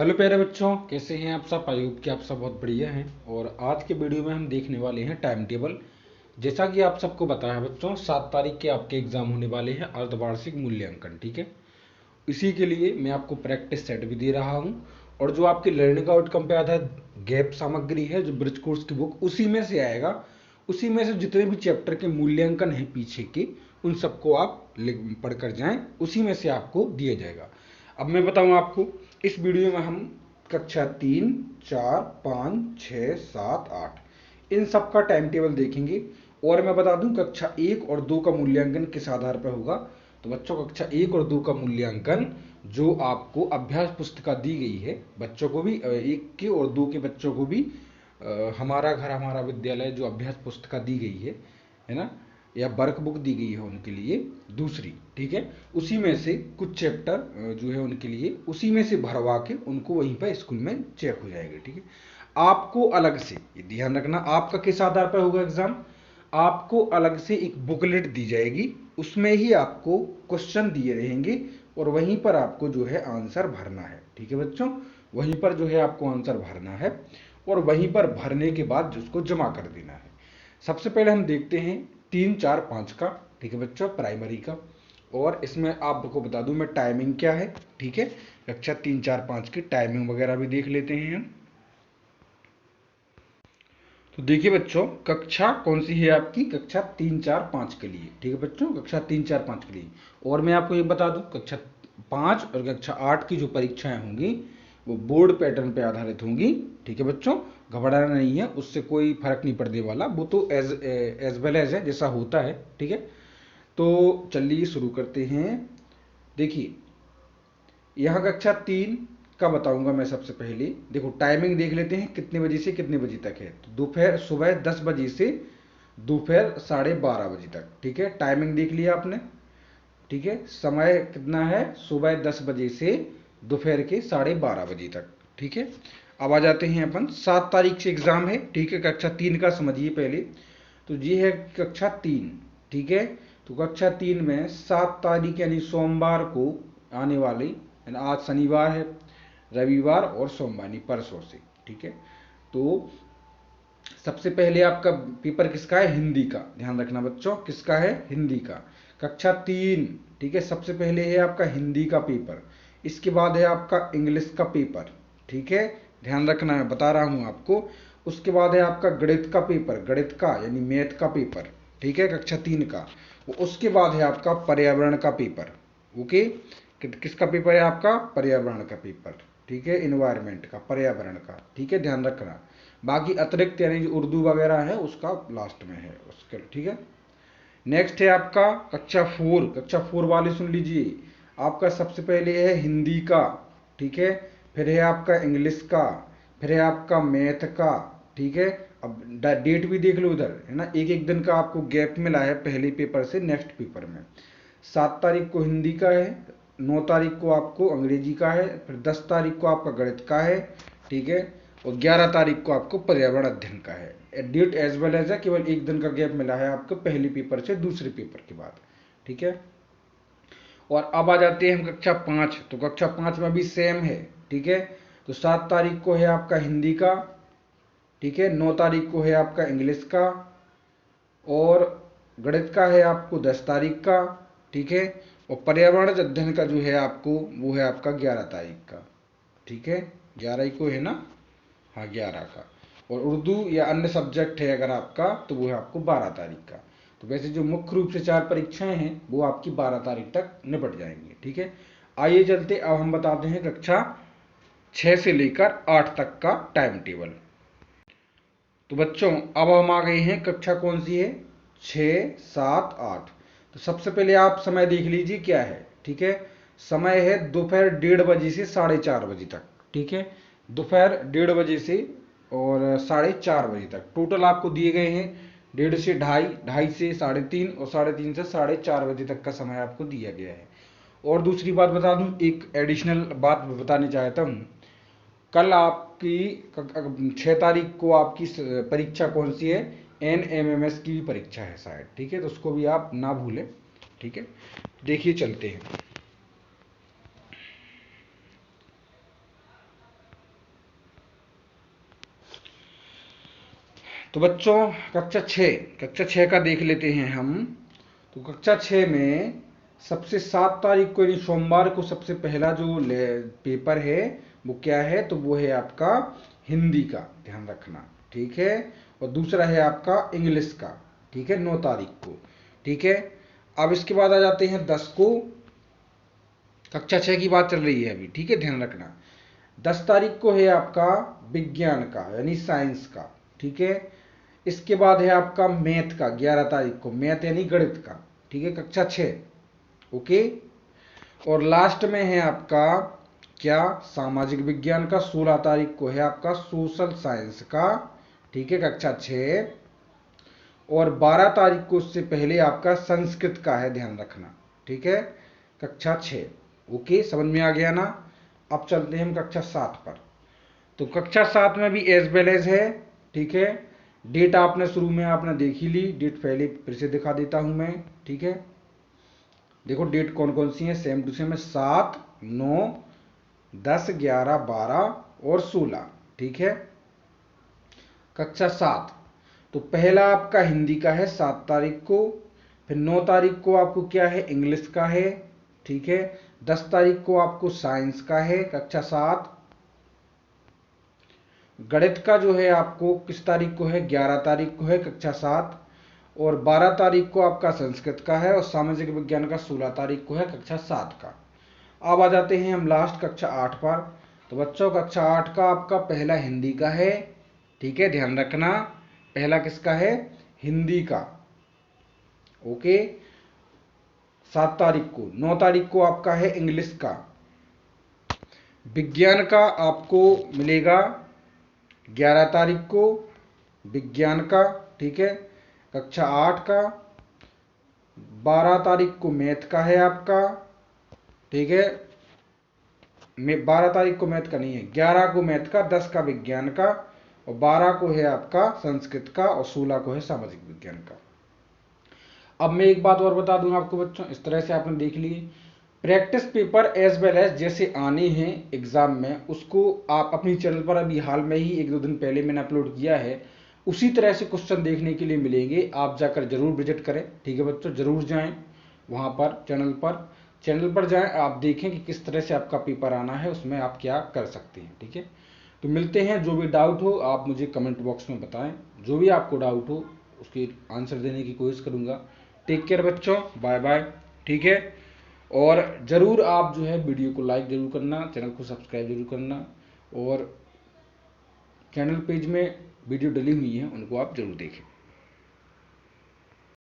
Hello प्यारे बच्चों, कैसे हैं आप सब। आई होप कि आप सब बहुत बढ़िया हैं। और आज के वीडियो में हम देखने वाले हैं टाइम टेबल। जैसा कि आप सबको पता है बच्चों, 7 तारीख के आपके एग्जाम होने वाले हैं, अर्धवार्षिक मूल्यांकन। ठीक है, इसी के लिए मैं आपको प्रैक्टिस सेट भी दे रहा हूँ। और जो आपकी लर्निंग आउटकम पे आधारित गैप सामग्री है, जो ब्रिज कोर्स की बुक, उसी में से आएगा। उसी में से जितने भी चैप्टर के मूल्यांकन हैं पीछे के, उन सबको आप पढ़ कर जाएं, उसी में से आपको दिया जाएगा। अब मैं बताऊं आपको, इस वीडियो में हम कक्षा 3, 4, 5, 6, 7, 8 इन सब का टाइम टेबल देखेंगे। और मैं बता दूं, कक्षा 1 और 2 का मूल्यांकन किस आधार पर होगा। तो बच्चों, कक्षा 1 और 2 का मूल्यांकन जो आपको अभ्यास पुस्तिका दी गई है, बच्चों को भी 1 के और 2 के बच्चों को भी हमारा घर हमारा विद्यालय जो अभ्यास पुस्तिका दी गई है ना, या वर्क बुक दी गई है उनके लिए दूसरी। ठीक है, उसी में से कुछ चैप्टर जो है उनके लिए उसी में से भरवा के उनको वहीं पर स्कूल में चेक हो जाएगा। ठीक है, आपको अलग से ये ध्यान रखना, आपका किस आधार पर होगा एग्जाम। आपको अलग से एक बुकलेट दी जाएगी, उसमें ही आपको क्वेश्चन दिए रहेंगे और वहीं पर आपको जो है आंसर भरना है। ठीक है बच्चों, वहीं पर जो है आपको आंसर भरना है और वहीं पर भरने के बाद उसको जमा कर देना है। सबसे पहले हम देखते हैं 3, 4, 5 का। ठीक है बच्चों, प्राइमरी का। और इसमें आपको बता दूं मैं टाइमिंग क्या है। ठीक है, कक्षा 3, 4, 5 की टाइमिंग वगैरह भी देख लेते हैं हम। तो देखिए बच्चों, कक्षा कौन सी है आपकी, कक्षा 3, 4, 5 के लिए। ठीक है बच्चों, कक्षा 3, 4, 5 के लिए। और मैं आपको ये बता दूं, कक्षा 5 और कक्षा 8 की जो परीक्षाएं होंगी वो बोर्ड पैटर्न पे आधारित होंगी। ठीक है बच्चों, घबराना नहीं है, उससे कोई फर्क नहीं पड़ने वाला, वो तो एज वेल एज है, जैसा होता है। ठीक है, तो चलिए शुरू करते हैं। देखिए, यहाँ कक्षा 3 का बताऊंगा मैं। सबसे पहले देखो, टाइमिंग देख लेते हैं कितने बजे से कितने बजे तक है। तो दोपहर सुबह 10 बजे से दोपहर 12:30 बजे तक। ठीक है, टाइमिंग देख लिया आपने। ठीक है, समय कितना है, सुबह 10 बजे से दोपहर के 12:30 बजे तक। ठीक है, अब आ जाते हैं अपन, 7 तारीख से एग्जाम है। ठीक है, कक्षा 3 का समझिए पहले। तो ये है कक्षा 3। ठीक है, तो कक्षा 3 में 7 तारीख यानी सोमवार को आने वाली, यानी आज शनिवार है, रविवार और सोमवार यानी परसों से। ठीक है, तो सबसे पहले आपका पेपर किसका है, हिंदी का। ध्यान रखना बच्चों, किसका है, हिंदी का, कक्षा 3। ठीक है, सबसे पहले है आपका हिंदी का पेपर, इसके बाद है आपका इंग्लिश का पेपर। ठीक है, ध्यान रखना, मैं बता रहा हूं आपको। उसके बाद है आपका गणित का पेपर, गणित का यानी मैथ का पेपर। ठीक है, कक्षा 3 का। उसके बाद है आपका पर्यावरण का पेपर। ओके, किसका पेपर है आपका, पर्यावरण का पेपर। ठीक है, इन्वायरमेंट का, पर्यावरण का। ठीक है, ध्यान रखना। बाकी अतिरिक्त यानी जो उर्दू वगैरह है उसका लास्ट में है उसके। ठीक है, नेक्स्ट है आपका कक्षा 4। कक्षा 4 वाले सुन लीजिए, आपका सबसे पहले है हिंदी का। ठीक है, फिर है आपका इंग्लिश का, फिर है आपका मैथ का। ठीक है, अब डेट भी देख लो उधर, है ना, एक एक दिन का आपको गैप मिला है पहले पेपर से नेक्स्ट पेपर में। 7 तारीख को हिंदी का है, 9 तारीख को आपको अंग्रेजी का है, फिर 10 तारीख को आपका गणित का है। ठीक है, और 11 तारीख को आपको पर्यावरण अध्ययन का है। डेट एज वेल एज है, केवल एक दिन का गैप मिला है आपको पहले पेपर से दूसरे पेपर के बाद। ठीक है, और अब आ जाते हैं हम कक्षा 5। तो कक्षा 5 में भी सेम है। ठीक है, तो 7 तारीख को है आपका हिंदी का। ठीक है, 9 तारीख को है आपका इंग्लिश का, और गणित का है आपको 10 तारीख का। ठीक है, और पर्यावरण अध्ययन का जो है आपको, वो है आपका 11 तारीख का। ठीक है, 11 को है ना, हाँ 11 का। और उर्दू या अन्य सब्जेक्ट है अगर आपका, तो वो है आपको 12 तारीख का। तो वैसे जो मुख्य रूप से 4 परीक्षाएं हैं वो आपकी 12 तारीख तक निपट जाएंगी। ठीक है, आइए चलते, अब हम बताते हैं कक्षा 6 से लेकर 8 तक का टाइम टेबल। तो बच्चों, अब हम आ गए हैं, कक्षा कौन सी है, 6, 7, 8। तो सबसे पहले आप समय देख लीजिए क्या है। ठीक है, समय है दोपहर 1:30 बजे से 4:30 बजे तक। ठीक है, दोपहर 1:30 बजे से और 4:30 बजे तक टोटल आपको दिए गए हैं। 1:30 से 2:30, 2:30 से 3:30 और 3:30 से 4:30 बजे तक का समय आपको दिया गया है। और दूसरी बात बता दूं, एक एडिशनल बात बताने चाहता हूं। कल आपकी 6 तारीख को आपकी परीक्षा कौन सी है, NMMS की भी परीक्षा है शायद। ठीक है, तो उसको भी आप ना भूलें। ठीक है, देखिए चलते हैं। तो बच्चों कक्षा 6 का देख लेते हैं हम। तो कक्षा 6 में सबसे 7 तारीख को यानी सोमवार को सबसे पहला जो पेपर है वो क्या है, तो वो है आपका हिंदी का, ध्यान रखना, ठीक है। और दूसरा है आपका इंग्लिश का, ठीक है, 9 तारीख को, ठीक है। अब इसके बाद आ जाते हैं 10 को, कक्षा 6 की बात चल रही है अभी, ठीक है, ध्यान रखना। 10 तारीख को है आपका विज्ञान का यानी साइंस का, ठीक है। इसके बाद है आपका मैथ का 11 तारीख को, मैथ यानी गणित का, ठीक है, कक्षा 6, ओके। और लास्ट में है आपका क्या, सामाजिक विज्ञान का 16 तारीख को है आपका सोशल साइंस का, ठीक है, कक्षा 6। और 12 तारीख को उससे पहले आपका संस्कृत का है, ध्यान रखना, ठीक है, कक्षा 6, ओके, समझ में आ गया ना। अब चलते हैं हम कक्षा 7 पर। तो कक्षा 7 में भी एज वेल एज है, ठीक है। डेट आपने शुरू में आपने देख ही ली, डेट पहले फिर से दिखा देता हूं मैं, ठीक है। देखो डेट कौन कौन सी है, सेम टू सेम है, 7, 9, 10, 11, 12 और 16, ठीक है। कक्षा 7, तो पहला आपका हिंदी का है 7 तारीख को, फिर 9 तारीख को आपको क्या है, इंग्लिश का है, ठीक है। 10 तारीख को आपको साइंस का है कक्षा 7। गणित का जो है आपको किस तारीख को है, 11 तारीख को है कक्षा 7। और 12 तारीख को आपका संस्कृत का है, और सामाजिक विज्ञान का 16 तारीख को है कक्षा 7 का। अब आ जाते हैं हम लास्ट कक्षा 8 पर। तो बच्चों कक्षा 8 का आपका पहला हिंदी का है, ठीक है, ध्यान रखना, पहला किसका है, हिंदी का, ओके, 7 तारीख को। 9 तारीख को आपका है इंग्लिश का। विज्ञान का आपको मिलेगा 11 तारीख को, विज्ञान का, ठीक है, कक्षा 8 का। 12 तारीख को मैथ का है आपका, ठीक है, 12 तारीख को मैथ का नहीं है, 11 को मैथ का, 10 का विज्ञान का, और 12 को है आपका संस्कृत का, और 16 को है सामाजिक विज्ञान का। अब मैं एक बात और बता दूं आपको बच्चों, इस तरह से आपने देख लिए practice paper as well as जैसे आने हैं एग्जाम में, उसको आप अपनी चैनल पर अभी हाल में ही 1-2 दिन पहले मैंने अपलोड किया है, उसी तरह से क्वेश्चन देखने के लिए मिलेंगे। आप जाकर जरूर विजिट करें, ठीक है बच्चों, जरूर जाएं वहां पर, चैनल पर जाएं, आप देखें कि किस तरह से आपका पेपर आना है, उसमें आप क्या कर सकते हैं, ठीक है। तो मिलते हैं, जो भी डाउट हो आप मुझे कमेंट बॉक्स में बताएं, जो भी आपको डाउट हो उसकी आंसर देने की कोशिश करूंगा। टेक केयर बच्चों, बाय बाय, ठीक है। और ज़रूर आप जो है वीडियो को लाइक जरूर करना, चैनल को सब्सक्राइब जरूर करना, और चैनल पेज में वीडियो डली हुई है उनको आप जरूर देखें।